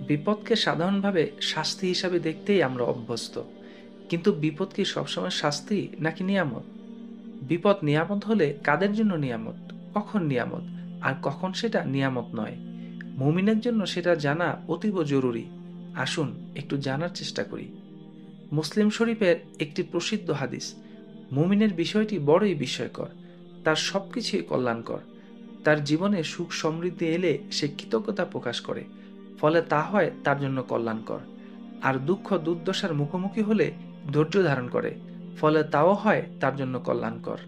বিপদকে সাধারণভাবে শাস্তি হিসাবে দেখতেই আমরা অভ্যস্ত। কিন্তু বিপদ কি সবসময় শাস্তি নাকি নিয়ামত? বিপদ নিয়ামত হলে কাদের জন্য নিয়ামত, কখন নিয়ামত, আর কখন সেটা নিয়ামত নয়? মুমিনের জন্য সেটা জানা অতীব জরুরি। আসুন একটু জানার চেষ্টা করি। মুসলিম শরীফের একটি প্রসিদ্ধ হাদিস, মুমিনের বিষয়টি বড়ই বিস্ময়কর। তার সবকিছুই কল্যাণকর। তার জীবনে সুখ সমৃদ্ধি এলে সে কৃতজ্ঞতা প্রকাশ করে, ফলে তা হয় তার জন্য কল্যাণকর। আর দুঃখ দুর্দশার মুখোমুখি হলে ধৈর্য ধারণ করে, ফলে তাও হয় তার জন্য কল্যাণকর।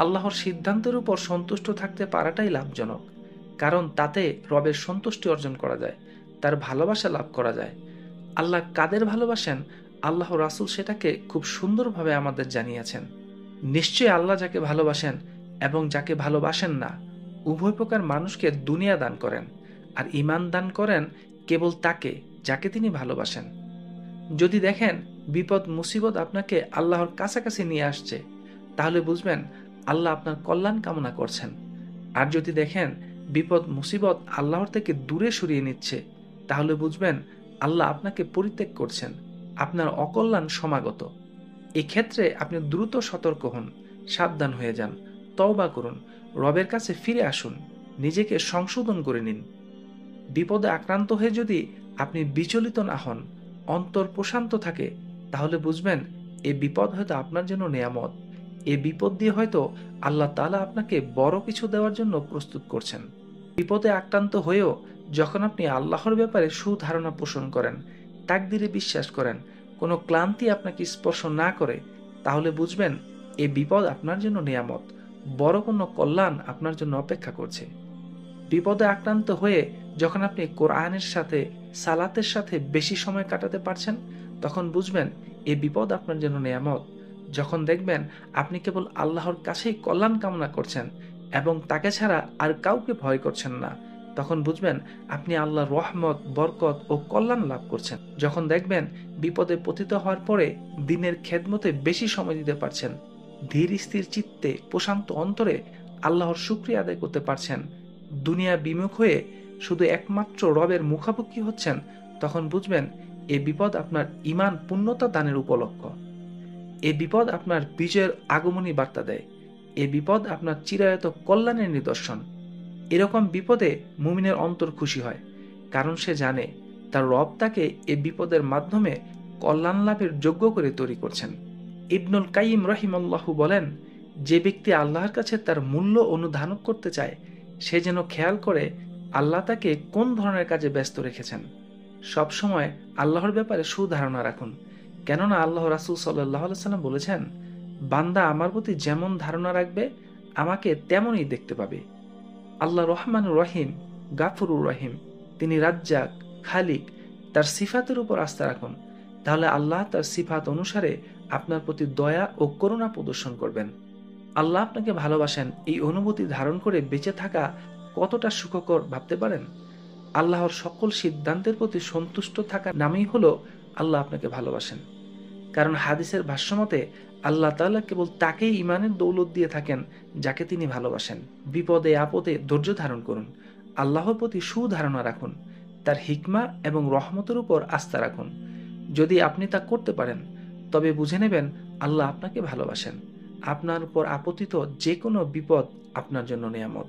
আল্লাহর সিদ্ধান্তের উপর সন্তুষ্ট থাকতে পারাটাই লাভজনক, কারণ তাতে রবের সন্তুষ্টি অর্জন করা যায়, তার ভালোবাসা লাভ করা যায়। আল্লাহ কাদের ভালোবাসেন, আল্লাহ রাসূল সেটাকে খুব সুন্দরভাবে আমাদের জানিয়েছেন। নিশ্চয়ই আল্লাহ যাকে ভালোবাসেন এবং যাকে ভালোবাসেন না, উভয় প্রকার মানুষকে দুনিয়া দান করেন, আর ঈমান দান করেন কেবল তাকে যাকে তিনি ভালোবাসেন। যদি দেখেন বিপদ মুসিবত আপনাকে আল্লাহর কাছাকাছি নিয়ে আসছে, তাহলে বুঝবেন আল্লাহ আপনার কল্যাণ কামনা করছেন। আর যদি দেখেন বিপদ মুসিবত আল্লাহর থেকে দূরে সরিয়ে নিচ্ছে, তাহলে বুঝবেন আল্লাহ আপনাকে পরিত্যাগ করছেন, আপনার অকল্যাণ সমাগত। এক্ষেত্রে আপনি দ্রুত সতর্ক হন, সাবধান হয়ে যান, তওবা করুন, রবের কাছে ফিরে আসুন, নিজেকে সংশোধন করে নিন। বিপদে আক্রান্ত হয়ে যদি আপনি বিচলিত না হন, অন্তর প্রশান্ত থাকে, তাহলে বুঝবেন এ বিপদ হয়তো আপনার জন্য নেয়ামত। এ বিপদ দিয়ে হয়তো আল্লাহ তাআলা আপনাকে বড় কিছু দেওয়ার জন্য প্রস্তুত করছেন। বিপদে আক্রান্ত হয়েও যখন আপনি আল্লাহর ব্যাপারে সুধারণা পোষণ করেন, তাকদীরে বিশ্বাস করেন, কোনো ক্লান্তি আপনাকে স্পর্শ না করে, তাহলে বুঝবেন এ বিপদ আপনার জন্য নেয়ামত, বড় কোনো কল্যাণ আপনার জন্য অপেক্ষা করছে। বিপদে আক্রান্ত হয়ে যখন আপনি কোরআনের সাথে, সালাতের সাথে বেশি সময় কাটাতে পারছেন, তখন বুঝবেন এই বিপদ আপনার জন্য নেয়ামত। যখন দেখবেন আপনি কেবল আল্লাহর কাছেই কল্যাণ কামনা করছেন এবং তাকে ছাড়া আর কাউকে ভয় করছেন না, তখন বুঝবেন আপনি আল্লাহর রহমত, বরকত ও কল্যাণ লাভ করছেন। যখন দেখবেন বিপদে পতিত হওয়ার পরে দিনের খেদমতে বেশি সময় দিতে পারছেন, ধীর স্থির চিত্তে প্রশান্ত অন্তরে আল্লাহর শুকরিয়া আদায় করতে পারছেন, দুনিয়া বিমুখ হয়ে শুধু একমাত্র রবের মুখাপেক্ষী হচ্ছেন, তখন বুঝবেন এ বিপদ আপনার ঈমান পূর্ণতা দানের উপলক্ষ। এ বিপদ আপনার বিজয়ের আগমনী বার্তা দেয়। এ বিপদ আপনার চিরায়ত কল্যাণের নিদর্শন। এরকম বিপদে মুমিনের অন্তর খুশি হয়, কারণ সে জানে তার রব তাকে এ বিপদের মাধ্যমে কল্যাণ লাভের যোগ্য করে তৈরি করছেন। ইবনুল কাইয়িম রাহিমাহুল্লাহ বলেন, যে ব্যক্তি আল্লাহর কাছে তার মূল্য অনুধান করতে চায়, সে যেন খেয়াল করে আল্লাহ তাকে কোন ধরনের কাজে ব্যস্ত রেখেছেন। সবসময় আল্লাহর ব্যাপারে সুধারণা রাখুন, কেননা আল্লাহ রাসূল সাল্লাল্লাহু আলাইহি ওয়াসাল্লাম বলেছেন, বান্দা আমার প্রতি যেমন ধারণা রাখবে, আমাকে তেমনই দেখতে পাবে। আল্লাহ রহমানুর রহিম, গাফুরুর রহিম, তিনি রাজ্জাক, খালিক, তার সিফাতের উপর আস্থা রাখুন, তাহলে আল্লাহ তার সিফাত অনুসারে আপনার প্রতি দয়া ও করুণা প্রদর্শন করবেন। আল্লাহ আপনাকে ভালোবাসেন, এই অনুভূতি ধারণ করে বেঁচে থাকা কতটা সুখকর ভাবতে পারেন? আল্লাহর সকল সিদ্ধান্তের প্রতি সন্তুষ্ট থাকার নামই হলো আল্লাহ আপনাকে ভালোবাসেন। কারণ হাদিসের ভাষ্যমতে আল্লাহ তাআলা কেবল তাকেই ঈমানের দৌলত দিয়ে থাকেন যাকে তিনি ভালোবাসেন। বিপদে আপদে ধৈর্য ধারণ করুন, আল্লাহর প্রতি সুধারণা রাখুন, তার হিকমা এবং রহমতের উপর আস্থা রাখুন। যদি আপনি তা করতে পারেন, তবে বুঝে নেবেন আল্লাহ আপনাকে ভালোবাসেন। আপনার উপর আপতিত যে কোনো বিপদ আপনার জন্য নিয়ামত।